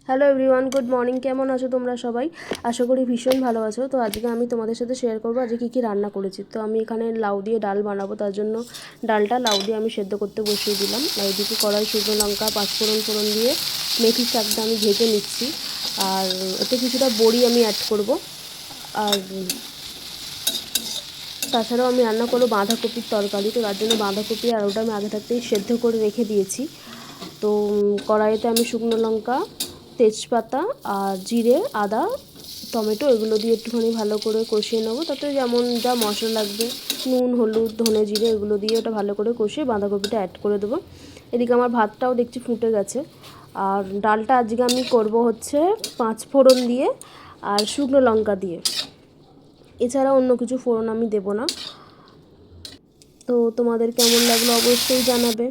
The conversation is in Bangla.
Hello everyone, good morning. কেমন আছো তোমরা সবাই? আশা করি ভীষণ ভালো আছো। তো আজকে আমি তোমাদের সাথে শেয়ার করবো আজকে কী কী রান্না করেছি। তো আমি এখানে লাউ দিয়ে ডাল বানাবো, তার জন্য লাউ দিয়ে আমি সেদ্ধ করতে বসিয়ে দিলাম। আর এদিকে কড়াই শুকনো লঙ্কা পাঁচফোড়ন দিয়ে মেথি শাকটা আমি ভেজে নিচ্ছি। আর এতে কিছুটা বড়ি আমি অ্যাড করব। আর তাছাড়াও আমি রান্না করবো বাঁধাকপির তরকারি। তো তার জন্য বাঁধাকপি আর ওটা আমি আগে থাকতেই সেদ্ধ করে রেখে দিয়েছি। তো কড়াইতে আমি শুকনো লঙ্কা, তেজপাতা আর জিরে, আদা, টমেটো এগুলো দিয়ে একটুখানি ভালো করে কষিয়ে নেবো। তাতে যেমন যা মশলা লাগবে, নুন, হলুদ, ধনে জিরে এগুলো দিয়ে ওটা ভালো করে কষিয়ে বাঁধাকপিটা অ্যাড করে দেবো। এদিকে আমার ভাতটাও দেখছি ফুটে গেছে। আর ডালটা আজকে আমি করব হচ্ছে পাঁচফোড়ন দিয়ে আর শুকনো লঙ্কা দিয়ে, এছাড়া অন্য কিছু ফোড়ন আমি দেবো না। তো তোমাদের কেমন লাগলো অবশ্যই জানাবে।